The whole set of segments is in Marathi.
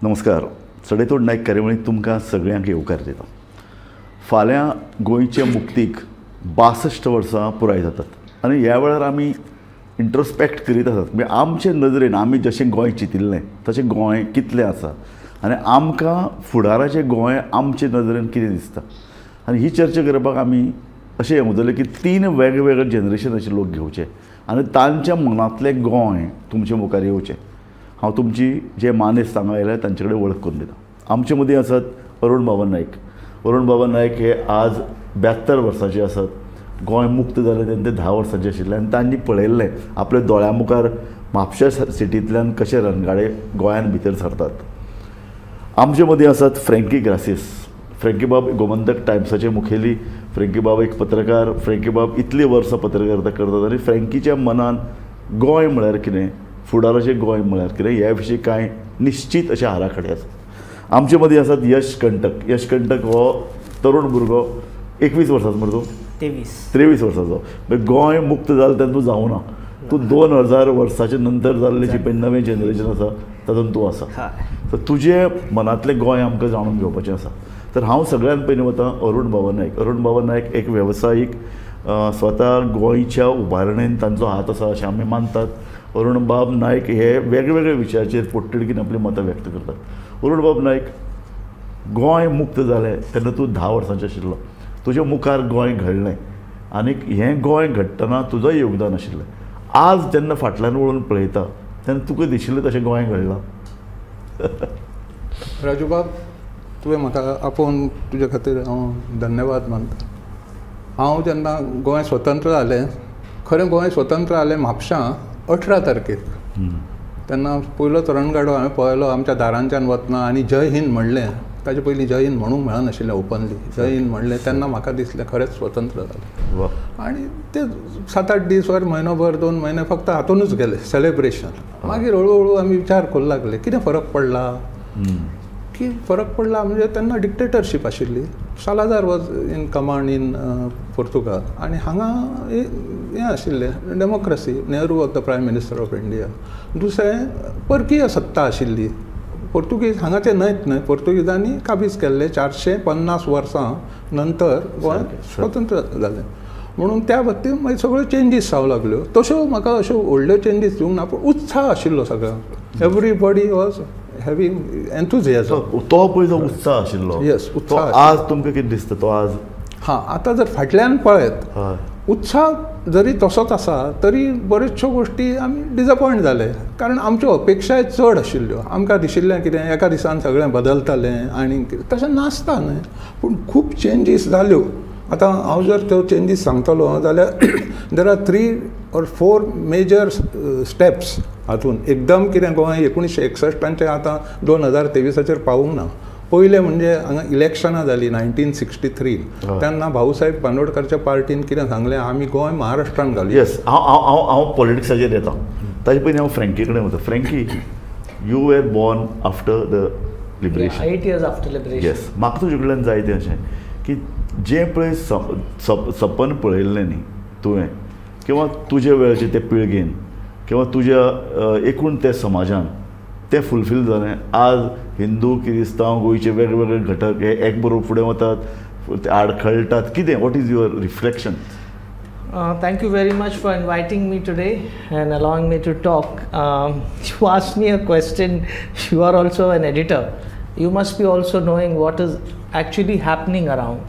नमस्कार. सडेतोड नायक कार्यावळीक तुमकां सगळ्यांक येवकार दिता. फाल्यां गोंयचे मुक्तीक 62 वर्सां पुराय जातात आनी ह्या वेळार आमी इंट्रोस्पेक्ट करीत आसात. म्हणजे आमचे नदरेन आमी जशें गोंय चितिल्लें तशें गोंय कितलें आसा आनी आमकां फुडाराचें गोंय आमचे नदरेन कितें दिसता आनी ही चर्चा करपाक आमी अशें येवजलें की 3 वेगवेगळे जनरेशनाचे लोक घेवचे आनी तांच्या मनांतलें गोंय तुमचे मुखार येवचें. हांव तुमची जे मानेस्त हांगा आयल्या तांचे कडेन वळख करून दिता. आमचे मदीं आसात अरुण बाबा नायक. अरुण बाबा नायक हे आज 72 वर्सांचे आसात. गोंय मुक्त जालें तेन्ना ते 10 वर्सांचे आशिल्ले आनी तांणी पळयल्लें आपल्या दोळ्या मुखार म्हापशा सिटींतल्यान कशे रणगाडे गोंयान भितर सरतात. आमचे मदीं आसात फ्रँकी ग्रासीस. फ्रँकी बाब गोमंतक टायम्साचे मुखेली. फ्रँकी बाब एक पत्रकार. फ्रँकी बाब इतलीं वर्सां पत्रकारिता करतात आनी फ्रँकीच्या मनान गोंय म्हळ्यार कितें, फुडाराचें गोंय म्हळ्यार कितें ह्या विशीं कांय निश्चित अशे आराखडे आसात. आमचे मदीं आसात यश कंटक. यश कंटक हो तरूण भुरगो 21 वर्सांचो मरे तूं? 23 वर्सांचो. म्हणजे गोंय मुक्त जालें तेन्ना तूं जावना. तूं 2000 वर्साचे नंतर जाल्लें जी पळय नवें जनरेशन आसा तातूंत तूं आसा. तर तुजें मनांतलें गोंय आमकां जाणून घेवपाचें आसा. तर हांव सगळ्यान पयलीं वतां अरुण बाबा नायक. अरुण बाबा नायक एक वेवसायीक, स्वता गोंयच्या उबारणेन तांचो हात आसा अशें आमी मानतात. अरुण बाब नायक हे वेगवेगळ्या विशयाचेर पोटतिडकीन आपली मतां व्यक्त करतात. अरुण बाब नायक, गोंय मुक्त जालें तेन्ना तूं 10 वर्सांचो आशिल्लो. तुज्या मुखार गोंय घडलें आनी हें गोंय घडटना तुजोय योगदान आशिल्लें. आज जेन्ना फाटल्यान वळून पळयता तेन्ना तुका दिशिल्लें तशें गोंय घडलां? राजू बाब, तुवें म्हाका आपोवन तुजे खातीर हांव धन्यवाद मानता. हांव जेन्ना गोंय स्वतंत्र जालें, खरें गोंय स्वतंत्र जालें म्हापशां 18 तारखेक. तेन्ना पयलोच रणगाडो हांवें पळयलो आमच्या दारांच्यान वतना आनी जय हिंद म्हणलें. ताचे पयलीं जय हिंद म्हणूंक मेळनाशिल्लें ओपनली. जय हिंद म्हणलें तेन्ना म्हाका दिसलें खरेंच स्वतंत्र जालें. आनी ते 7-8 दीस वर म्हयनोभर 2 म्हयने फक्त हातूनच गेले सेलेब्रेशन. मागीर हळू आमी विचार करूं लागले कितें फरक पडला. की फरक पडला म्हणजे तेन्ना डिक्टेटरशीप आशिल्ली. Salazar was in command in Portugal आनी हांगा हें आशिल्लें democracy. Nehru was the prime minister of India. दुसरें परकीय सत्ता आशिल्ली. पोर्तुगीज हांगाचे न्हयत न्हय, पोर्तुगीजांनी काबीज केल्ले 450 वर्सां नंतर गोंय स्वतंत्र जालें. म्हणून त्या बाबतींत मागीर सगळ्यो चेंजीस जावं लागल्यो. तश्यो म्हाका अश्यो व्हडल्यो चेंजीस दिवंक ना, पूण उत्साह आशिल्लो सगळ्यांक. Everybody was having enthusiasm. तो पयलो उत्साह आशिल्लो. येस, उत्साह. आज तुमकां कितें दिसता तो आज? आतां जर फाटल्यान पळयत उत्साह जरी तसोच आसा तरी बऱ्योचश्यो गोश्टी आमी डिजपॉयंट जाले. कारण आमच्यो अपेक्षाय चड आशिल्ल्यो. आमकां दिशिल्लें कितें एका दिसान सगळें बदलतलें आनी तशें नासता न्हय. पूण खूब चेंजीस जाल्यो. आतां हांव जर त्यो चेंजीस सांगतलो जाल्यार there are 3 or 4 major steps हातून. एकदम कितें गोंय 1961 आतां 2023 पावूंक ना. पयलें म्हणजे हांगा इलेक्शनां जालीं 1963. तेन्ना भाऊसाहेब बांदोडकरच्या पार्टीन कितें सांगलें, आमी गोंय महाराष्ट्रान घालूया. येस, हांव पॉलिटिक्साचेर येता. ताजे पयलीं हांव फ्रँकी कडेन वता. Frankie, you were born after the liberation. 8 years after liberation. Yes, म्हाका तुजे कडल्यान जाय तें अशें की जें पळय सपन पळयल्लें न्ही तुवें किंवा तुजे वेळाचे ते पिळगेन किंवा तुज्या एकूण त्या समाजान तें फुलफील जालें. आज हिंदू, क्रिस्तांव, गोंयचे वेगवेगळे घटक हे एक बरोबर फुडें वतात, ते आडखळटात. कितें, what is your reflection? Thank you very much for inviting me today and allowing me to talk. You asked me a question. You are also an editor. You must be also knowing what is actually happening around.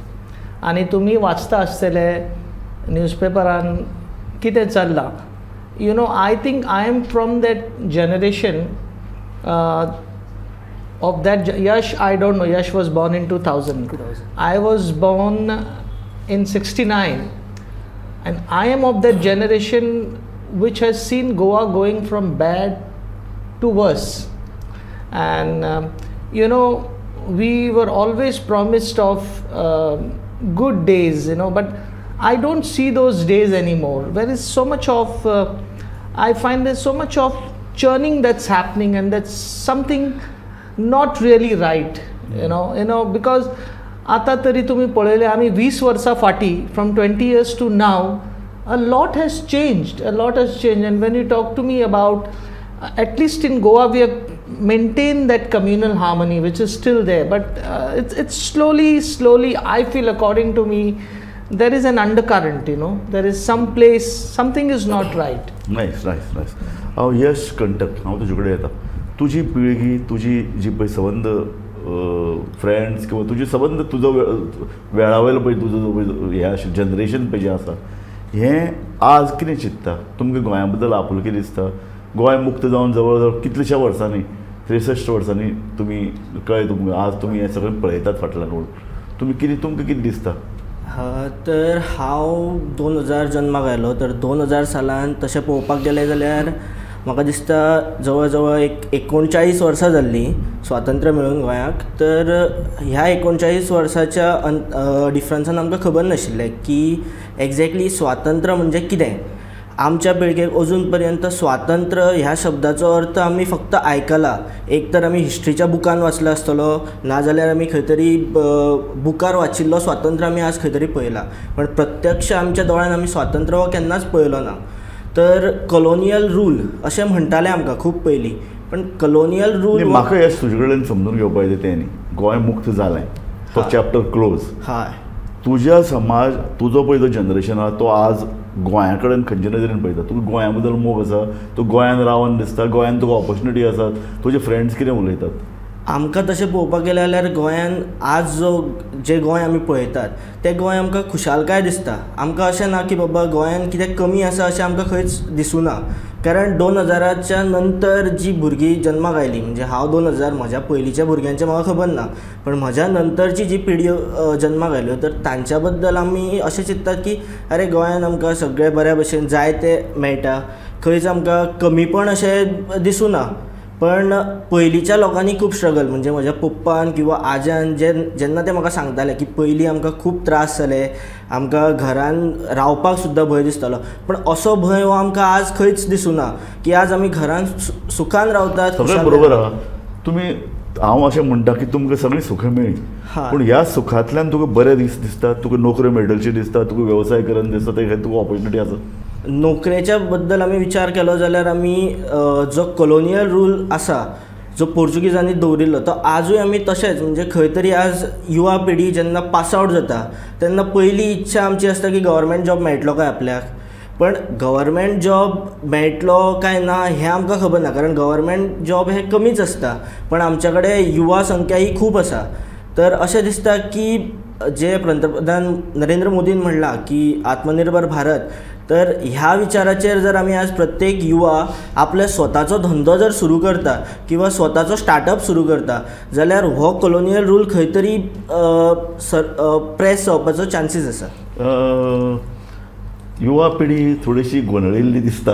आणि तुम्ही वाचता आसतले न्यूजपेपरान कितें चल्लां. You know, I think I am from that generation of that. Yash, I don't know. Yash was born in 2000. I was born in 69. And I am of that generation which has seen Goa going from bad to worse. And you know, we were always promised of good days, you know, but I don't see those days anymore. There is so much of I find there's so much of churning that's happening, and that's something not really right, you know, because आता तरी तुम्ही पळयलें आमी 20 वर्सां फाटीं, from 20 years to now, a lot has changed. And when you talk to me about, at least in Goa, we have maintain that communal harmony which is still there, but it's slowly I feel, according to me, there is an undercurrent, you know, there is some place, something is not right. Nice. हांव यश कंटक, हांव तुजे कडेन येता. तुजी पिळगी, तुजी जी पळय संबंद फ्रेंड्स किंवा तुजे संबंद, तुजो वेळावयलो पळय तुजो जो पळय हें आशिल्लें जनरेशन पळय जें आसा, हें आज कितें चिंतता? तुमकां गोंया बद्दल आपुलकी दिसता? गोंय मुक्त जावन जवळ जवळ कितलेशा वर्सांनी, 63 वर्सांनी तुमी कळ्ळें तुमकां, आज तुमी हें सगळें पळयतात फाटल्यान वळून, तुमकां कितें दिसता? तर हांव 2000 जल्माक आयलो. तर 2000 सालान तशें पळोवपाक गेलें जाल्यार म्हाका दिसता जवळ जवळ 39 वर्सां जाल्लीं स्वातंत्र्य मेळून गोंयाक. तर ह्या 39 वर्साच्या डिफरन्सान आमकां खबर नाशिल्लें की एक्झॅक्टली स्वातंत्र्य म्हणजे कितें. आमच्या पिळगेक अजून पर्यंत स्वातंत्र्य ह्या शब्दाचो अर्थ आमी फक्त आयकला. एक तर आमी हिस्ट्रीच्या बुकान वाचलो आसतलो, नाजाल्यार आमी खंय तरी बुकार वाचिल्लो स्वातंत्र्य आमी आज खंय तरी पळयला, पण प्रत्यक्ष आमच्या दोळ्यान आमी स्वातंत्र्य हो केन्नाच पळयलो ना. तर कॉलोनियल रूल अशें म्हणटाले आमकां खूब पयलीं, पण कॉलोनियल रूल म्हाका हे तुजे कडेन समजून घेवपाक जाय तें न्ही. गोंय मुक्त जालें, तो चॅप्टर क्लोज. हय, तुज्या समाज, तुजो पळय जो जनरेशन आसा तो आज गोंया कडेन खंयचे नदरेन पळयता? तुका गोंया बद्दल मोग आसा? तूं गोंयान रावन दिसता? गोंयान तुका ऑपॉर्च्युनिटी आसात? तुजे फ्रेंड्स कितें उलयतात? आमकां तशें पळोवपाक गेलें जाल्यार गोंयान आज जें गोंय आमी पळयतात तें गोंय आमकां खुशालकाय दिसता. आमकां अशें ना की बाबा गोंयान कितें कमी आसा अशें आमकां खंयच दिसूना. कारण 2000च्या नंतर जी भुरगीं जल्माक आयलीं, म्हणजे हांव 2000, म्हज्या पयलींच्या भुरग्यांचें म्हाका खबर ना, पण म्हज्या नंतरची जी पिढी जल्माक आयल्यो तर तांच्या बद्दल आमी अशें चिंततात की अरे गोंयान आमकां सगळें बऱ्या भशेन जाय तें मेळटा, खंयच आमकां कमीपण अशें दिसूना. पण पयलींच्या लोकांनी खूब स्ट्रगल, म्हणजे म्हज्या पप्पान किंवा आज्यान जेन्ना ते म्हाका सांगताले की पयलीं आमकां खूब त्रास जाले, आमकां घरान रावपाक सुद्दां भंय दिसतालो, पण असो भंय हो आमकां आज खंयच दिसूना की आज आमी घरान सुखान रावतात. सगळें बरोबर आहा तुमी. हांव अशें म्हणटा की तुमकां सगळीं सुखां मेळ्ळीं, पूण ह्या सुखांतल्यान तुका बरें दीस दिसता, तुका नोकऱ्यो मेळटल्यो दिसता, तुका वेवसाय करन दिसता, ते तुका ऑपॉर्च्युनिटी आसा? नोकरेच्या बद्दल आमी विचार केलो जाल्यार आमी जो कॉलोनियल रूल आसा, जो पोर्चुगीजांनी दवरिल्लो, तो आजूय आमी तशेंच, म्हणजे खंय तरी आज युवा पिढी जेन्ना पास आवट जाता तेन्ना पयली इच्छा आमची आसता की गव्हर्मेंट जॉब मेळटलो काय आपल्याक. पण गव्हर्मेंट जॉब मेळटलो काय ना हें आमकां खबर ना, कारण गव्हर्मेंट जॉब हे कमीच आसता, पण आमच्या कडेन युवा संख्या ही खूब आसा. तर अशें दिसता की जे पंतप्रधान नरेंद्र मोदीन म्हणलां की आत्मनिर्भर भारत, तर ह्या विचाराचेर जर आमी आज प्रत्येक युवा आपले स्वताचो धंदो जर सुरू करता किंवा स्वताचो स्टार्टअप सुरू करता जाल्यार हो कॉलोनियल रूल खंय तरी प्रेस जावपाचो चान्सीस आसा. युवा पिढी थोडीशी गोंधळिल्ली दिसता.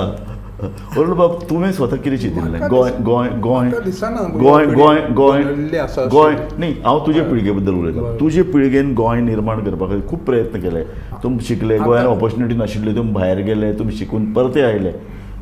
अरुण बाब, तुवें स्वता कितें चिंतिल्लें? गोंय गोंय गोंय गोंय गोंय गोंय गोंय न्ही, हांव तुजे पिळगे बद्दल उलयतां. तुजे पिळगेन गोंय निर्माण करपा खातीर खूब प्रयत्न केले. तुमी शिकले, गोंयान ऑपॉर्च्युनिटी नाशिल्ली, तुमी भायर गेले, तुमी शिकून परते आयले.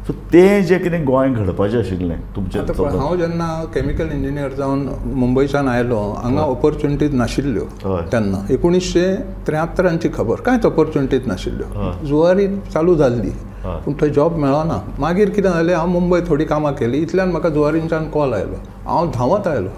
सो तें जें कितें गोंय घडपाचें आशिल्लें तुमचें. हांव जेन्ना केमिकल इंजिनियर जावन मुंबयच्यान आयलो, हांगा ऑपॉर्च्युनिटीज नाशिल्ल्यो तेन्ना. 1973ची खबर, कांयच ऑपॉर्च्युनिटीज नाशिल्ल्यो. जुवारी चालू जाल्ली पूण थंय जॉब मेळना. मागीर कितें जालें, हांव मुंबय थोडी कामां केली, इतल्यान म्हाका जुवारींच्यान कॉल आयलो. हांव धांवत आयलो.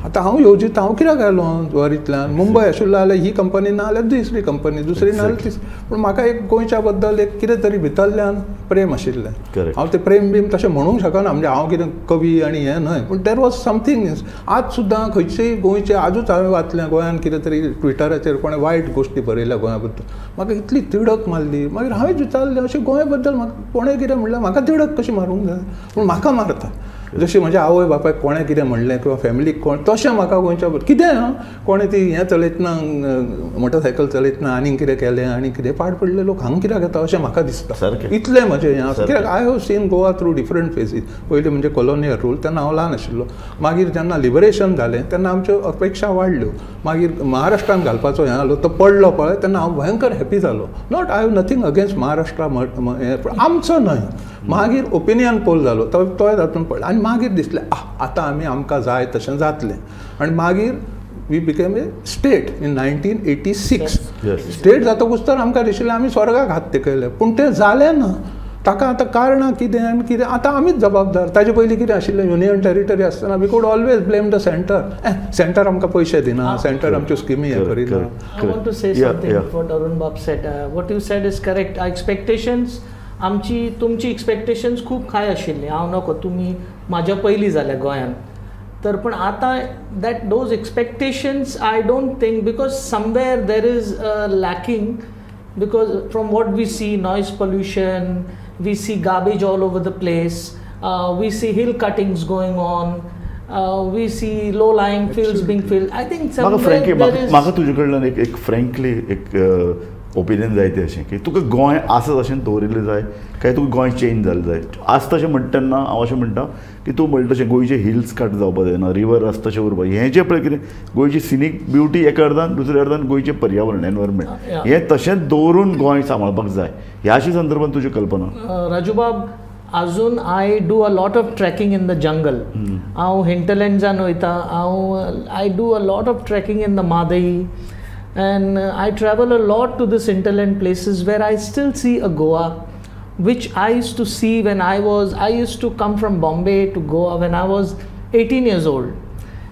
आतां हांव येवजीत, हांव कित्याक आयलो जुवारींतल्यान? मुंबय आशिल्लो जाल्यार ही कंपनी ना जाल्यार दुसरी कंपनी, दुसरी ना जाल्यार तिसरी. पूण म्हाका एक गोंयच्या बद्दल एक कितें तरी भितरल्यान प्रेम आशिल्लें. हांव तें प्रेम बीम तशें म्हणूंक शकना, म्हणजे हांव कितें कवी आनी हें न्हय, पूण देर वॉज समथींग. आज सुद्दां खंयचेय गोंयचे आजूच हांवें वाचलें, गोंयान कितें तरी ट्विटराचेर कोणें वायट गोश्टी बरयल्या गोंया बद्दल, म्हाका इतली तिडक मारली. मागीर हांवें विचारलें अशें गोंया बद्दल म्हाका कोणें कितें म्हणलें, म्हाका तिडक कशी मारूंक जाय, पूण म्हाका मारता. जशें म्हज्या आवय बापायक कोणें कितें म्हणलें किंवा फॅमिलीक कोण, तशें म्हाका गोंयच्या कितें कोणें ती हें चलयतना, मोटरसायकल चलयतना आनीक कितें केलें आनी कितें पाड पडले लोक हांगा कित्याक येता अशें म्हाका दिसता. इतलें म्हजें हें आसा. कित्याक I have seen Goa through different phases. पयलीं म्हणजे कॉलोनियल रूल, तेन्ना हांव ल्हान आशिल्लो. मागीर जेन्ना लिबरेशन जालें तेन्ना आमच्यो अपेक्षा वाडल्यो. मागीर महाराष्ट्रान घालपाचो हें जालो, तो पडलो पळय, तेन्ना हांव भयंकर हॅपी जालो. Not I have nothing against Maharashtra, आमचो न्हय. मागीर ओपिनियन पोल जालो, तोय तातूंत पडलो. आनी मागीर दिसलें आतां आमकां जाय तशें जातलें. आनी मागीर we became a state in 1986. State जातकूच तर आमकां दिशिल्लें आमी स्वर्गाक हात तेकयले, पूण तें जालें ना. ताका आतां कारणां कितें आनी कितें आतां आमीच जबाबदार. ताजे पयलीं कितें आशिल्लें, युनियन टेरिटरी आसतना we could always blame the centre. Centre आमकां पयशे दिना, सेंटर आमच्यो स्किमी हें करिना. I want to say something what Arun Bab said. What you said is correct. Our expectations, तुमची एक्सपेक्टेशन्स खूब हाय आशिल्ली. हांव नको, तुमी म्हाज्या पयलीं जाल्या गोंयांत. तर पण आतां that those expectations I don't think, because somewhere there is lacking, because from what we see, noise pollution, we see garbage all over the place, we see hill cuttings going on, we see low lying fields being filled. I think somewhere there is म्हाका तुजे कडल्यान एक फ्रँकली एक ओपिनियन जाय तें अशें की तुका गोंय आसा तशें दवरिल्लें जाय काय तुका गोंय चेंज जाल्लें जाय. आस तशें म्हणटा तेन्ना हांव अशें म्हणटा की तूं म्हणटा तशें गोंयचे हिल्स कट जावपाक जायना, रिवर आसा तशें उरपाक. हें जें पळय कितें गोंयची सिनीक ब्युटी एका अर्दान, दुसऱ्या अर्दान गोंयचें पर्यावरण एनवायरमेंट हें तशेंच दवरून गोंय सांबाळपाक जाय. ह्याशी संदर्भान तुजी कल्पना? राजूबाब, अजून I do a lot of trekking in the jungle. हांव हिंटरलँड्सान वयता, I do a lot of trekking in the Mhadei. And I travel a lot to this hinterland places where I still see a Goa which I used to see when I used to come from Bombay to Goa when I was 18 years old.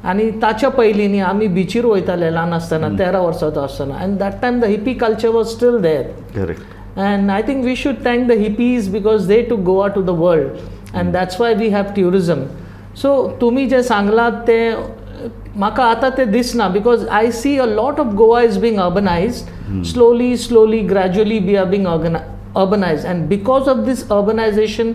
आणि ताच्या पयलींनी आमी बिचीर वयताले ल्हान आसतना, 13 वर्सांचो आसतना, and that time the hippie culture was still there. Correct. And I think we should thank the hippies because they took Goa to the world, and that's why we have tourism. So तुम्ही जे सांगलात ते म्हाका आतां तें दिसना, because I see a lot of Goa is being urbanised. Slowly gradually we are being urbanised, and because of this urbanisation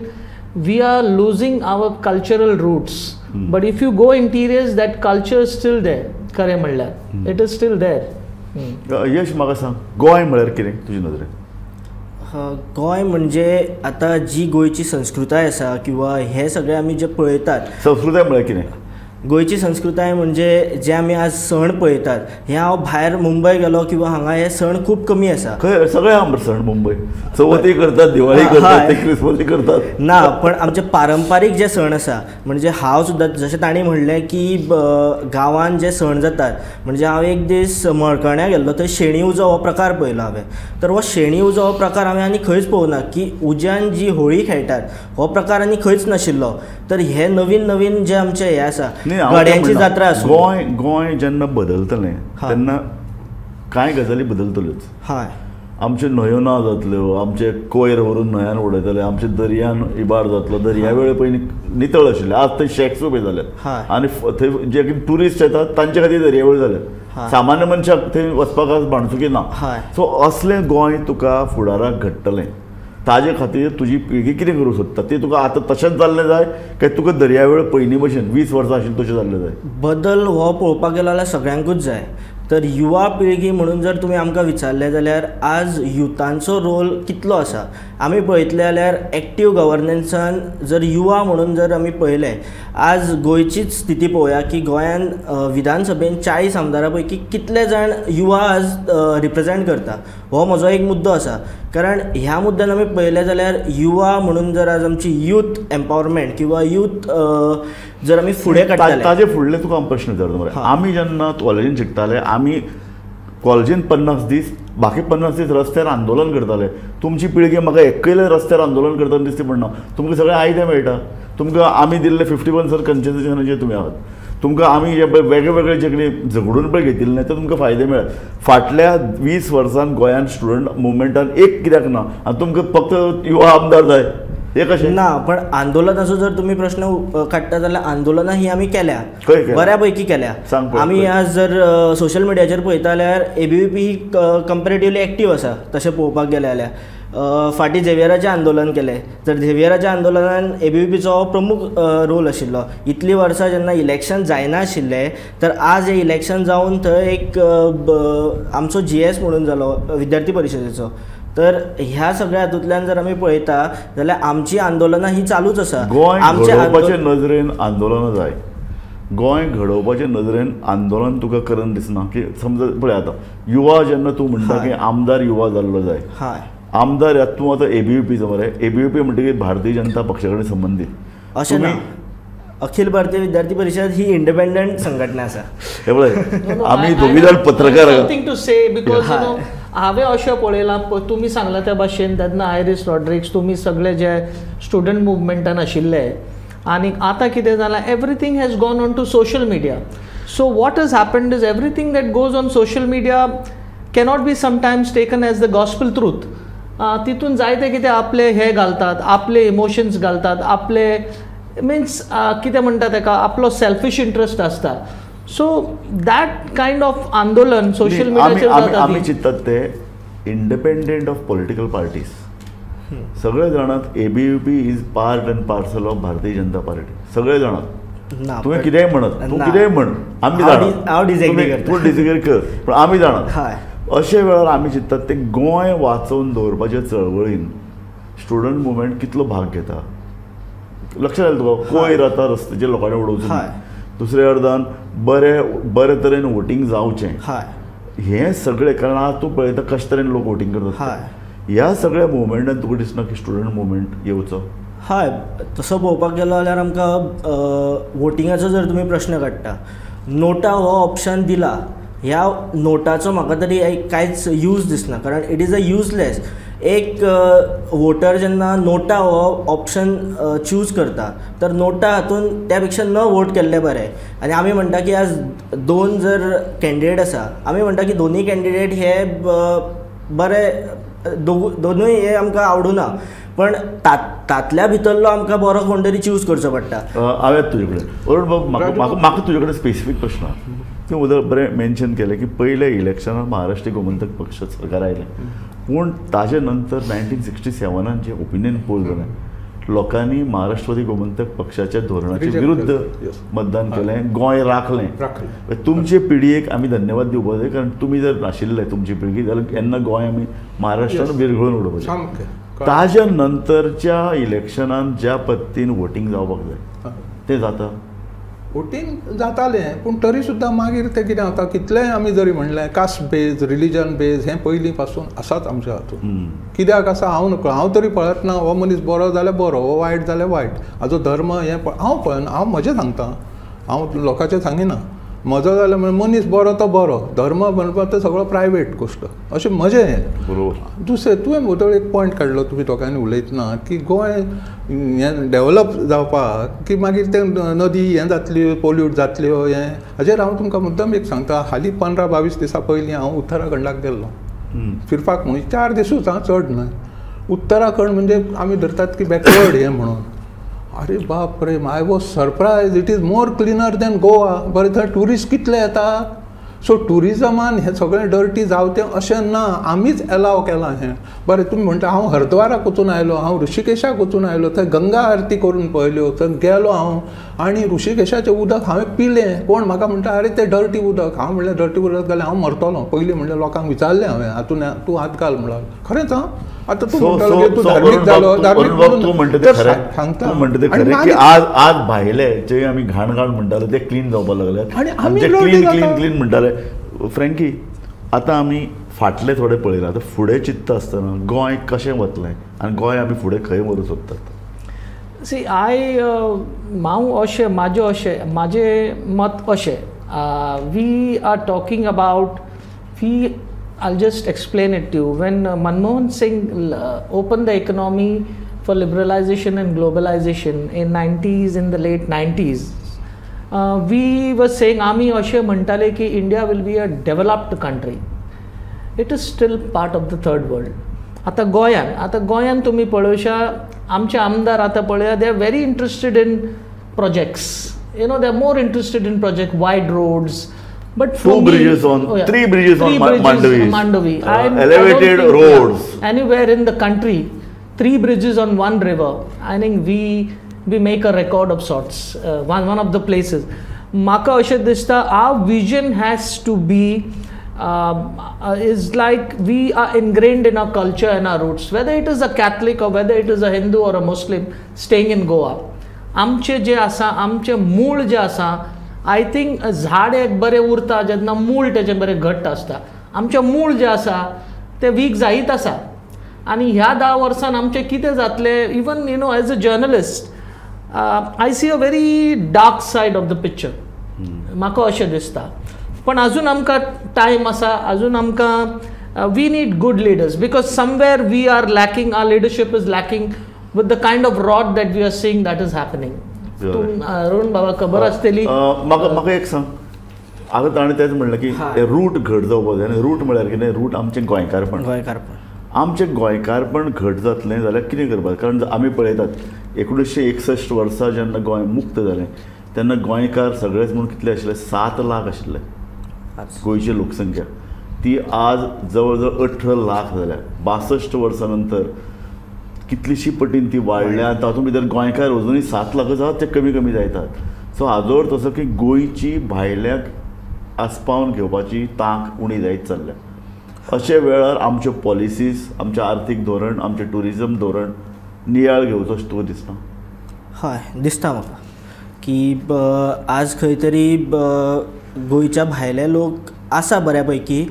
we are losing our cultural roots. But if you go interiors that culture is still there. खरें म्हणल्यार it is still there. Yash, म्हाका सांग, गोंय म्हळ्यार कितें तुजे नदरेन? गोंय म्हणजे आतां जी गोंयची संस्कृताय आसा किंवा हे सगळे आमी जे पळयतात. संस्कृताय म्हळ्यार कितें? गोंयची संस्कृताय म्हणजे जे आमी आज सण पळयतात, हे हांव भायर मुंबय गेलो किंवा हांगा हे सण खूब कमी आसा. खंय सगळे आमचे सण मुंबय चवथी करतात, दिवाळी करतात, क्रिसमस करतात. ना, पण आमचे पारंपारीक जे सण आसा, म्हणजे हांव सुद्दां जशें तांणी म्हणलें की गांवांत जे सण जातात, म्हणजे हांव एक दीस मळकर्ण्या गेल्लो, थंय शेणी उजो हो प्रकार पळयलो हांवें. तर हो शेणी उजो हो प्रकार हांवें आनी खंयच पळोवना, की उज्यान जी होळी खेळटात हो प्रकार आनी खंयच नाशिल्लो. तर हे नवीन जे आमचे हे आसा, गड्यांची जात्रा आसूं, गोंय जेन्ना बदलतलें तेन्ना कांय गजाली बदलतल्योच. हय, आमच्यो न्हंयो ना जातल्यो, आमचे कोयर व्हरून न्हंयान उडयतले, आमचे दर्यान इबार जातलो. दर्यावेळे पयलीं नितळ आशिल्ले, आज थंय शॅक्स उबे जाल्यात, आनी थंय जे ट्युरिस्ट येतात तांचे खातीर दर्यावेळ जाल्यात. सामान्य मनशाक थंय वचपाक आज भाणसुकी ना. सो असलें गोंय तुका फुडाराक घडटलें. ताजे खातीर तुजी पिळगी कितें करूंक सोदता ती तुका आतां तशेंच जाल्लें जाय काय तुका दर्यावेळ पयलीं भशेन 20 वर्सां आशिल्लें तशें जाल्लें जाय? बदल हो पळोवपाक गेलो जाल्यार सगळ्यांकूच जाय. तर युवा पिळगी म्हणून जर तुमी आमकां विचारलें जाल्यार आज युथांचो रोल कितलो आसा. आमी पळयतले जाल्यार एक्टीव गव्हर्नन्सान जर युवा म्हणून जर आमी पळयलें, आज गोंयचीच स्थिती पळोवया की गोंयान विधानसभेन 40 आमदारां पैकी कितले जाण युवा आज रिप्रेझेंट करता. हो म्हजो एक मुद्दो आसा. कारण ह्या मुद्द्यान आमी पळयलें जाल्यार युवा म्हणून जर आज आमची यूथ एम्पावरमेंट किंवा यूथ जर आमी फुडें काडटाले, ताजे फुडले तुका हांव प्रश्न विचारता. मरे आमी जेन्ना कॉलेजीन शिकताले, आमी कॉलेजीन 50 दीस, बाकी 50 दीस रस्त्यार आंदोलन करताले. तुमची पिळगी म्हाका एकयले रस्त्यार आंदोलन करतना दिसता पडना. तुमकां सगळें आयदें मेळटा. तुमकां आमी दिल्ले 51 कन्सेशनाचेर तुमी आहात. तुमकां आमी जे पळय वेगळे जे कितें झगडून पळय घेतिल्ले ते तुमकां फायदे मेळ्ळ्यात. फाटल्या 20 वर्सान गोंयान स्टुडंट मुवमेंटान एक कित्याक ना, आनी तुमकां फक्त युवा आमदार जाय हे कशें ना. पण आंदोलनाचो जर तुमी प्रश्न काडटा जाल्यार आंदोलनां ही आमी केल्या, बऱ्या पैकी केल्या. आमी आज जर सोशल मिडियाचेर पळयता जाल्यार ABVP ही कंपेरेटिवली एक्टीव आसा. तशें पळोवपाक गेलें जाल्यार फाटीं झेवियराचें आंदोलन केलें. जर झेवियराच्या आंदोलनान ABVPचो प्रमुख रोल आशिल्लो. इतलीं वर्सां जेन्ना इलेक्शन जायना आशिल्लें, तर आज हें इलेक्शन जावन थंय एक आमचो GS म्हणून जालो विद्यार्थी परिशदेचो. तर ह्या सगळ्या हातूंतल्यान जर आमी पळयता जाल्यार आमची आंदोलनां ही चालूच आसा. गोंय घडोवपाचे नजरेन आंदोलनां जाय. गोंय घडोवपाचे नजरेन आंदोलन तुका करन दिसना की समजा पळय आतां युवा जेन्ना तूं म्हणटा की आमदार युवा जाल्लो जाय. आमदार तूं आतां ABVPचो मरे, ABVP म्हणटकीर भारतीय जनता पक्षा कडेन संबंदीत अशें ना. अखिल भारतीय विद्यार्थी परिषद ही इंडिपेंडंट संघटना आसा. हे पळय आमी दोगी जाण पत्रकार something to say because you know हांवें अशें पळयलां तुमी सांगला त्या भाशेन तेन्ना आयरिस रॉड्रिक्स तुमी सगळे जे स्टुडंट मुवमेंटान आशिल्ले आनी आतां कितें जालां everything has gone on to social media so what has happened is everything that goes on social media cannot be sometimes taken as the gospel truth तितून जायते कितें आपले हे घालतात आपले इमोशन्स घालतात आपले मिन्स कितें म्हणटा ताका आपलो सेल्फीश इंट्रस्ट आसता सो दॅट कायंड ऑफ आंदोलन सोशल मिडियाचेर जाता आमी चिंततात ते इंडिपेंडंट ऑफ पॉलिटिकल पार्टीज सगळे जाणात ABVP is part and parcel of Bharatiya Janata party सगळे जाणात तुवें कितेंय म्हणत तूं कितेंय म्हण आमी जाणात तूं डिसएग्री कर पूण आमी जाणात अशे वेळार आमी चिंततात ते गोंय वाचोवन दवरपाचे चळवळीन स्टुडंट मुवमेंट कितलो भाग घेता लक्षात आयलें तुका कोयर आतां रस्त्याचेर लोकांनी उडोवचें दुसरे अर्दान बरे तरेन वोटींग जावचें हें सगळें कारण आज तूं पळयता कशे तरेन लोक वोटींग करतात ह्या सगळ्या मुवमेंटान तुका दिसना की स्टुडंट मुवमेंट येवचो हय तसो पळोवपाक गेलो जाल्यार आमकां वोटिंगाचो जर तुमी प्रश्न काडटा नोटा हो ऑप्शन दिला ह्या नोटाचो म्हाका तरी कांयच यूज दिसना कारण इट इज अ युजलेस एक वोटर जेन्ना नोटा हो ऑप्शन चूज करता तर नोटा हातून त्या पेक्षा न वोट केल्ले बरें आनी आमी म्हणटा की आज दोन जर कॅन्डिडेट आसा आमी म्हणटा की दोनूय कॅन्डिडेट हे बरे दोनूय हे आमकां आवडुना पण तातल्या भितरलो आमकां बरो कोण तरी चूज करचो पडटा हांवें तुजे कडेन अरुण बाब म्हाका तुजे कडेन स्पेसिफीक प्रश्न आहा तूं उदक बरें मेन्शन केलें की पयले इलेक्शनाक महाराष्ट्र गोमंतक पक्ष सरकार आयलें पूण ताजे नंतर 1967 जे ओपिनियन पोल जालें लोकांनी महाराष्ट्रवादी गोमंतक पक्षाच्या धोरणाच्या विरुद्ध मतदान केलें गोंय राखलें तुमचे पिडयेक आमी धन्यवाद दिवपाक जाय कारण तुमी जर नाशिल्ले तुमची पिळगी जाल्यार केन्ना गोंय आमी महाराष्ट्रान विरघळून उडोवपाचें ताज्या नंतरच्या इलेक्शनान ज्या पद्दतीन वोटींग जावपाक जाय तें जाता वोटींग जातालें पूण तरी सुद्दां मागीर तें कितें जाता कितलेंय आमी जरी म्हणलें कास्ट बेज रिलीजन बेज हें पयलीं पासून आसाच आमच्या हातून कित्याक आसा हांव तरी पळयत ना हो मनीस बरो जाल्यार बरो हो वायट जाल्यार वायट हाजो धर्म हें हांव पळयना हांव म्हजें सांगता हांव लोकांचें सांगिना म्हजो जाल्यार मनीस बरो तो बरो धर्म म्हणपाक तो सगळो प्रायवेट गोश्ट अशें म्हजें हें बरोबर दुसरें तुवें म्हजो एक पॉयंट काडलो तुमी दोगांनी उलयतना की गोंय हें डेवलप जावपाक की मागीर तें नदी हें जातल्यो पोल्यूट जातल्यो हें हाजेर हांव तुमकां मुद्दम एक सांगता हालीं 15-22 दिसां पयलीं हांव उत्तराखंडाक गेल्लो फिरपाक म्हणून 4 दिसूच हांव चड न्हय उत्तराखंड म्हणजे आमी धरतात की बॅकवर्ड हें म्हणून अरे बाप रे I was surprise it is more cleaner than Goa बरें थंय ट्युरिस्ट कितले येतात सो टुरिजमान हें सगळें डर्टी जावचें अशें ना आमीच एलाव केलां हें बरें तुमी म्हणटा हांव हरिद्वाराक वचून आयलो हांव ऋषिकेशाक वचून आयलो थंय गंगा आरती करून पळयल्यो थंय गेलो हांव आनी ऋषिकेशाचें उदक हांवें पिलें कोण म्हाका म्हणटा अरे तें डर्टी उदक हांव म्हणलें डर्टी उदक जाल्यार हांव मरतलों पयलीं म्हणलें लोकांक विचारलें हांवें हातून तूं हात घाल म्हणून खरेंच हां आतां तूं म्हणटालो की तूं धार्मीक जालो धार्मीक म्हणटा ते खरें की आज भायले जे आमी घाण म्हणटाले ते क्लीन जावपाक लागले आनी क्लीन म्हणटाले फ्रँकी आतां आमी फाटले थोडे पळयला आतां फुडें चिंतता आसतना गोंय कशें वतलें आनी गोंय आमी फुडें खंय व्हरूंक सोदतात सी हांव अशें म्हाजें मत अशें we are talking about I'll just explain it to you. When Manmohan Singh opened the economy for liberalization and globalization in 90s, in the late 90s, we were saying, आमी अशें म्हणटाले की India will be a developed country. It is still part of the third world. आतां गोंयान तुमी पळोवशा आमचे आमदार आतां पळया they are very interested in projects. You know, they are more interested in project wide roads. But three bridges on Mandovi, elevated roads. Anywhere in the country, 3 bridges on one river. I think we make a record of sorts. One of the places. Maka ashe dista, our vision has to be is like we are ingrained in our culture and our roots. Whether it is a Catholic or whether it is a Hindu or a Muslim staying in Goa, आमचे जे आसा आमचे मूळ जे आसा आय थिंक झाड एक बरें उरता जेन्ना मूळ तेजें बरें घट्ट आसता आमचें मूळ जें आसा तें वीक जायत आसा आनी ह्या 10 वर्सान आमचें कितें जातलें even you know as a journalist I see a very dark side of the picture म्हाका अशें दिसता पण अजून आमकां टायम आसा अजून आमकां we need good leaders, because somewhere we are lacking, our leadership is lacking with the kind of rot that we are seeing that is happening. Arun बाबा खबर असतली. म्हाका एक सांग, आता ताणें तेच म्हणलें की रूट घट जावपाक जाय. आनी रूट म्हळ्यार कितें, रूट आमचें गोंयकारपण. आमचें गोंयकारपण घट जातलें जाल्यार कितें करपाक? कारण आमी पळयतात 1961 वर्सा जेन्ना गोंय मुक्त जालें तेन्ना गोंयकार सगळेच म्हणून कितले आशिल्ले, 7 लाख आशिल्ले गोंयची लोकसंख्या. ती आज जवळ जवळ 18 लाख जाल्या. 62 वर्सां नंतर कितलीशी पटीन ती वाडल्या. तातूंत भितर गोंयकार अजुनूय 7 लाख आसात, ते कमी कमी जायतात. सो हाजो अर्थ असो की गोंयची भायल्याक आस्पावन घेवपाची तांक उणी जायत चल्ल्या. अशे वेळार आमच्यो पॉलिसीज, आमचें आर्थीक धोरण, आमचें टुरिजम धोरण नियाळ घेवचो अशें तुका दिसना? हय, दिसता म्हाका की आज खंय तरी गोंयच्या भायले लोक आसा बऱ्यापैकी,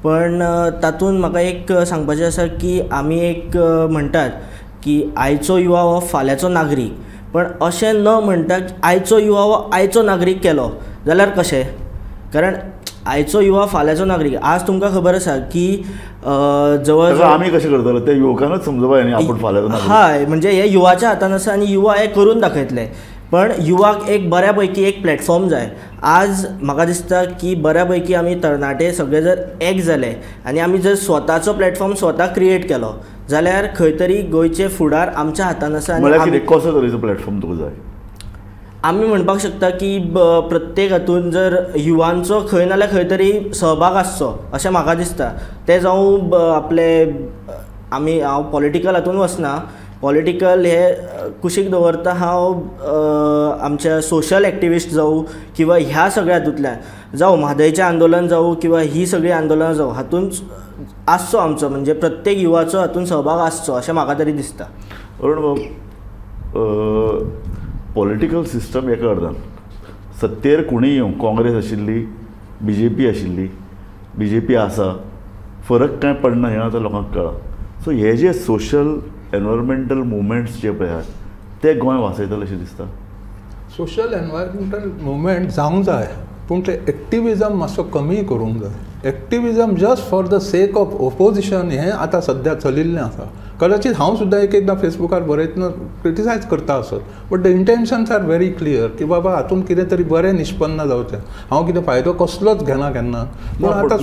पण तातूंत म्हाका एक सांगपाचें आसा की आमी एक म्हणटात की आयचो युवा हो फाल्यांचो नागरीक, पण अशें न म्हणटा की आयचो युवा हो आयचो नागरीक केलो जाल्यार कशें? कारण आयचो युवा फाल्यांचो नागरीक. आज तुमकां खबर आसा की जवळ आमी कशें करतलो ते युवकांनूच समजपाक जाय आपूण फाल्यांचो नागरीक. हय, म्हणजे हे युवाच्या हातान आसा आनी युवा हे करून दाखयतले. पण युवाक एक बऱ्यापैकी एक प्लॅटफॉर्म जाय. आज म्हाका दिसता की बऱ्यापैकी आमी तरणाटे सगळे जर एक जाले आनी आमी जर स्वताचो प्लॅटफॉर्म स्वता क्रिएट केलो जाल्यार खंय तरी गोंयचे फुडार आमच्या हातान आसा. आनी कसो तरेचो प्लॅटफॉर्म तुका जाय? आमी म्हणपाक शकता की प्रत्येक हातून जर युवांचो खंय नाल्यार खंय तरी सहभाग आसचो अशें म्हाका दिसता. ते जावं आपले हांव पॉलिटिकल हातून वचना, पॉलिटिकल हे कुशीक दवरता हांव आमच्या सोशल एक्टिविस्ट जावं किंवा ह्या सगळ्या हातूंतल्यान जावं म्हादयचें आंदोलन जावं किंवा ही सगळीं आंदोलनां जावं हातून आसचो आमचो, म्हणजे प्रत्येक युवाचो हातून सहभाग आसचो अशें म्हाका तरी दिसता. अरुण बाब, पॉलिटिकल सिस्टम एका अर्दान सत्तेर कोणीय येवं, काँग्रेस आशिल्ली, BJP आशिल्ली, BJP आसा, फरक कांय पडना हें आतां लोकांक कळ्ळां. सो हे जे सोशल एनवायरमेंटल मुवमेंट्स जे पळय आसात ते गोंय वाचयतलें अशें दिसता. सोशल एनवायरमेंटल मुवमेंट जावंक जाय, पूण ते एक्टिविजम मातसो कमी करूंक जाय. Activism just for the sake of opposition हें आतां सद्या चलिल्लें आसा. कदाचित हांव सुद्दां एक एकदां फेसबुकार बरयतना क्रिटिसायज करता आसत, but the intentions are very clear की बाबा हातून कितें तरी बरें निष्पन्न जावचें. हांव कितें फायदो कसलोच घेना केन्ना. पूण आतां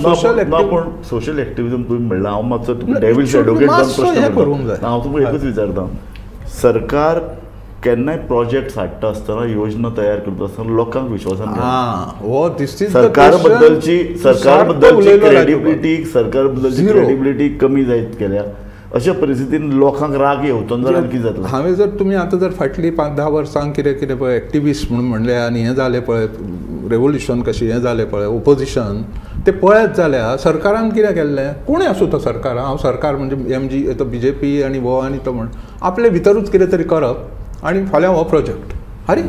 सोशल एक्टिविजम तुवें म्हणलां, हांव मातसो डेव्हिल्स एडवोकेट जावन प्रश्न करूंक जाय. हांव तुका एकूच विचारतां, सरकार केन्नाय प्रोजेक्ट हाडटा आसतना, योजना तयार करता आसतना लोकांक विश्वासान सरकार बद्दलची क्रेडिबिलिटी कमी जायत गेल्या. अशा परिस्थितीन लोकांक राग येवचो जाल्यार कितें जातलें? हांवें जर तुमी आतां जर फाटलीं 5-10 वर्सां कितें कितें पळय एक्टिविस्ट म्हणून म्हणलें आनी हें जालें पळय, रेवोल्युशन कशें हें जालें पळय, ओपोजिशन, ते पळयत जाल्यार सरकारान कितें केल्लें? कोणूय आसूं तो सरकार, हांव सरकार म्हणजे तो BJP आनी वो आनी तो म्हण आपले भितरूच कितें तरी करप आनी फाल्यां हो प्रोजेक्ट. अरे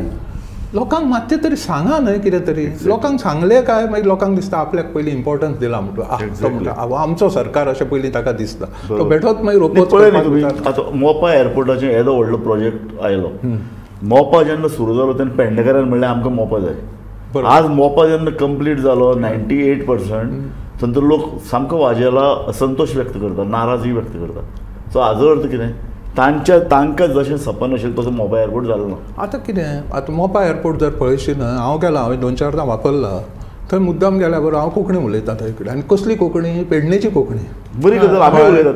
लोकांक मातशें तरी सांगा न्हय कितें तरी. लोकांक सांगलें काय मागीर लोकांक दिसता आपल्याक पयलीं इम्पॉर्टन्स दिला म्हणटा, आमचो सरकार अशें पयलीं ताका दिसता. तो बेठोच मागीर ओपोज करपाक. आतां मोपा एअरपोर्टाचें येदो व्हडलो प्रोजेक्ट आयलो. मोपा जेन्ना सुरू जालो तेन्ना पेडणेकारान म्हणलें आमकां मोपा जाय. आज मोपा जेन्ना कंप्लीट जालो 98%, तेन्ना लोक सामको वाजेला असंतोष व्यक्त करता, नाराजी व्यक्त करता. सो हाजो अर्थ कितें? तांकां जशें सपन आशिल्लें तसो मोपा एअरपोर्ट जालो ना. आतां कितें, आतां मोपा एअरपोर्ट जर पळयशी न्हय, हांव गेलां, हांवें 2-4दां वापरला थंय, मुद्दाम गेल्या बरोबर हांव कोंकणी उलयतां थंय कडेन. आनी कसली कोंकणी? पेडणेची कोंकणी. बरी गजाल, आमी उलयतात,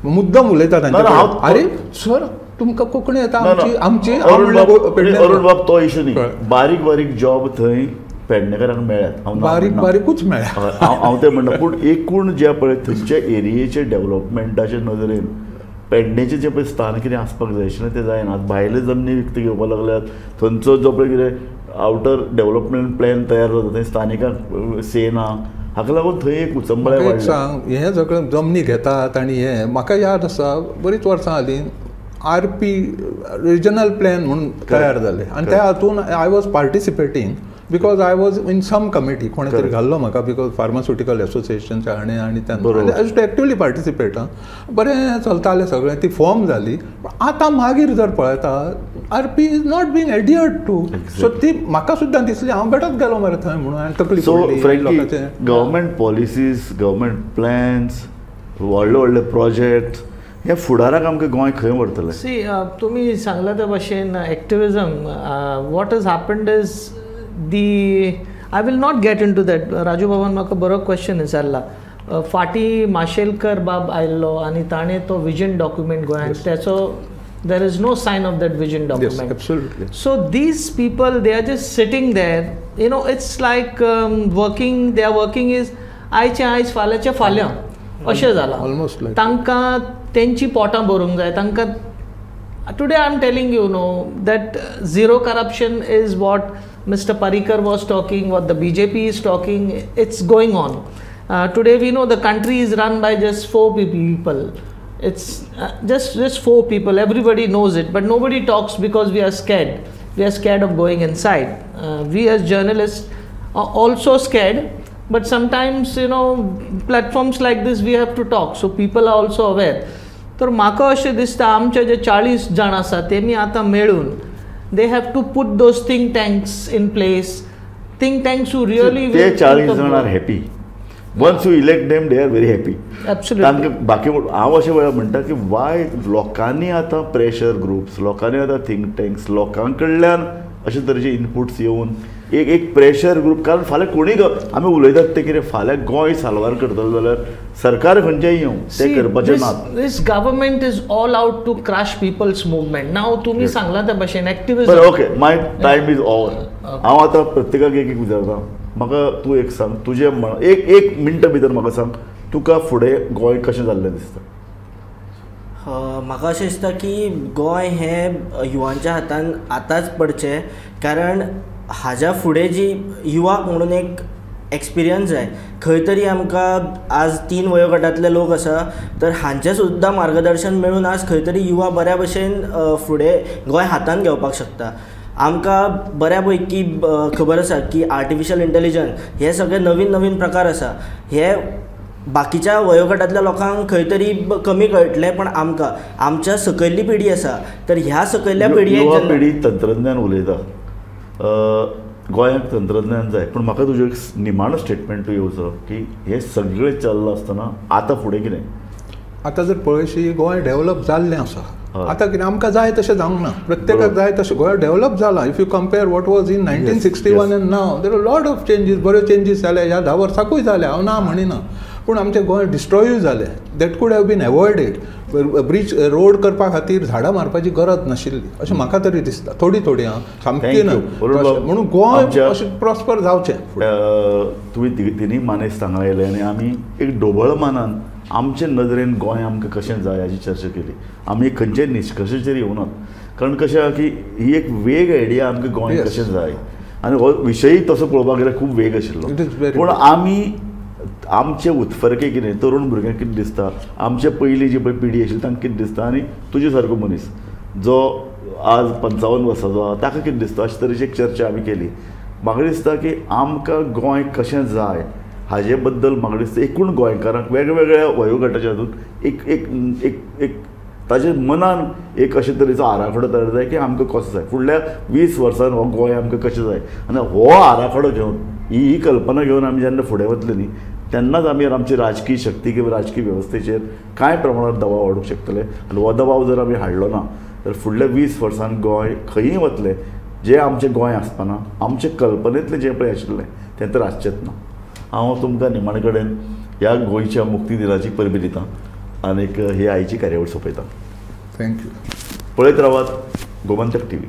मुद्दाम उलयता तांचे कडेन. अरे सर तुमकां कोंकणी येता आमची? अरुण बाब, तो इशू न्ही. बारीक बारीक जॉब थंय पेडणेकारांक मेळ्ळ्यात, बारीकूच मेळ्ळ्या. हांव तें म्हणटा. पूण एकूण जे पळय थंयच्या एरियेचे डेव्हलपमेंटाचे नदरेन पेडणेचें जें पळय स्थान कितें आसपाक जाय आशिल्लें तें जायना. भायले जमनी विकत घेवपाक लागल्यात. थंयचो जो पळय कितें आउटर डेव्हलपमेंट प्लॅन तयार जाता थंय स्थानिकांक से ना. हाका लागून थंय एक उचंबळें वाडलें. सांग, हें सगळें जमनी घेतात आनी हें म्हाका याद आसा बरींच वर्सां हालीं RP रिजनल प्लॅन म्हणून तयार जाले आनी त्या हातून I was participating because I was in some committee. कोणे तरी घाल्लो म्हाका, बिकॉज फार्मास्युटिकल एसोसिएशनच्या आनी तेन्ना आय टू एक्टिवली पार्टिसिपेट. बरें चलतालें सगळें, ती फॉर्म जाली. आतां मागीर जर पळयता RP is not being adhered to. So ती म्हाका सुद्दां दिसली, हांव बेठोच गेलो मरे थंय म्हणून, आनी तकली गव्हर्मेंट पॉलिसीज, गव्हर्मेंट प्लॅन्स व्हडले व्हडले प्रोजेक्ट हे फुडाराक आमकां गोंय खंय व्हरतलें. सी तुमी सांगला त्या भाशेन activism what has happened is the I will not get into that. Raju बाबान म्हाका बरो क्वेश्चन विचारला. फाटी माशेलकर बाब आयल्लो आनी ताणें तो विजन डॉक्युमेंट गोंयांत त्याचो there is no sign of that vision document. Yes, absolutely. So these people, they are just sitting there, you know, it's like working, they are working is आयचे आयज फाल्याचे फाल्यां अशें जालां. Almost like तांकां तेंची पोटां भरूंक जाय. तांकां today I am telling you, no, that zero corruption is what Mr. Parrikar was talking, what the BJP is talking, it's going on. Today we know the country is run by just 4 people. It's just 4 people. Everybody knows it, but nobody talks because we are scared. We are scared of going inside. We as journalists are also scared, but sometimes, you know, platforms like this we have to talk, so people are also aware. तर म्हाका अशें दिसता आमचे जे 40 जाण आसा तेमी आतां मेळून they have to put those think tanks in place. Think tanks who really ते will 40 जाण are happy. Once you elect them they are very happy. Absolutely. तांकां बाकी हांव अशें वेळार म्हणटा की वाय लोकांनी आतां प्रेशर ग्रुप्स, लोकांनी आतां थिंक टँक्स, लोकां कडल्यान अशे तरेचे इनपुट्स येवन एक प्रेशर ग्रुप. कारण फाल्यां कोणी आमी उलयतात ते कितें फाल्यां गोंय साल्वार करतलो जाल्यार सरकार खंयचेय येवं ते करपाचें नात. This government is all out to crush people's movement. Now तुम्ही सांगला त्या भाशेन activism. बरें okay my time is over. हांव आतां प्रत्येकाक एक विचारता. म्हाका तूं एक सांग तुजें एक मिनटा भितर म्हाका सांग तुका फुडें गोंय कशें जाल्लें दिसता. म्हाका अशें दिसता की गोंय हें युवांच्या हातान आतांच पडचें. कारण हाज्या फुडें जी युवाक म्हणून एक एक्सपिरियन्स जाय. खंय तरी आमकां आज 3 वयोगटांतले लोक आसा तर हांचें सुद्दां मार्गदर्शन मेळून आज खंय तरी युवा बऱ्या भशेन फुडें गोंय हातान घेवपाक शकता. आमकां बऱ्या पैकी खबर आसा की आर्टिफिशियल इंटेलिजन्स हे सगळे नवीन नवीन प्रकार आसा. हे बाकीच्या वयोगटांतल्या लोकांक खंय तरी कमी कळटलें, पण आमकां आमच्या सकयल्ली पिढी आसा तर ह्या सकयल्ल्या पिढयेक पिढी तंत्रज्ञान उलयता. गोंयांक तंत्रज्ञान जाय, पण म्हाका तुजें निमाणो स्टेटमेंट येवचो की हे सगळें चल्लां आसतना आतां फुडें कितें. आतां जर पळयशी गोंय डेव्हलप जाल्लें आसा. आतां कितें आमकां जाय तशें जावंक ना. प्रत्येकाक जाय तशें गोंय डेव्हलप जाला. If you compare what was in 1961 end now there are lot of changes. बऱ्यो चेंजीस जाले ह्या 10 वर्सांकूय जाले, हांव ना म्हणिना. पूण आमचें गोंय डिस्ट्रॉयूय जालें. That could have been avoided. Bridge road करपा खातीर झाडां मारपाची गरज नाशिल्ली अशें म्हाका तरी दिसता. थोडी थोडी सामकी ना म्हणून गोंय अशें प्रॉस्पर जावचें. तुमी तिनूय मानेस्त सांगूंक येयले आनी आमी एक ढोबळ मानान आमचे नदरेन गोंय आमकां कशें जाय हाची चर्चा केली. आमी खंयचेय निश्कर्शाचेर येवनात. कारण कशें आहा की ही एक वेग आयडिया आमकां गोंय कशें जाय आनी हो विशयी तसो पळोवपाक गेल्यार खूब वेग आशिल्लो. पूण आमी आमचे उत्फरके कितें तरूण भुरग्यांक कितें दिसता, आमचे पयलीं जी पळय पिढी आशिल्ली तांकां कितें दिसता आनी तुजे सारको मनीस जो आज 55 वर्सांचो आहा ताका कितें दिसता अशे तरेची एक चर्चा आमी केली. म्हाका दिसता की आमकां गोंय कशें जाय हाजे बद्दल म्हाका दिसता एकूण गोंयकारांक वेगवेगळ्या वयोगटाच्या हातूंत एक एक एक एक ताजे मनान एक अशे तरेचो आराखडो तयार जाय की आमकां कसो जाय फुडल्या 20 वर्सान हो गोंय आमकां कशें जाय. आनी हो आराखडो घेवन ही कल्पना घेवन आमी जेन्ना फुडें वतले न्ही तेन्नाच आमी आमची राजकीय शक्ती किंवा राजकीय वेवस्थेचेर कांय प्रमाणात दबाव हाडूंक शकतले. आनी हो दबाव जर आमी हाडलो ना तर फुडल्या 20 वर्सान गोंय खंयी वतलें जें आमचें गोंय आसतना आमचे कल्पनेंतलें जें पळय आशिल्लें तें तर आसचेंच ना. हांव तुमकां निमाणे कडेन ह्या गोंयच्या मुक्ती दिनाची परबी दितां आनीक ही आयची कार्यावळ सोंपयता. थँक्यू. पळयत रावात गोमंतक TV.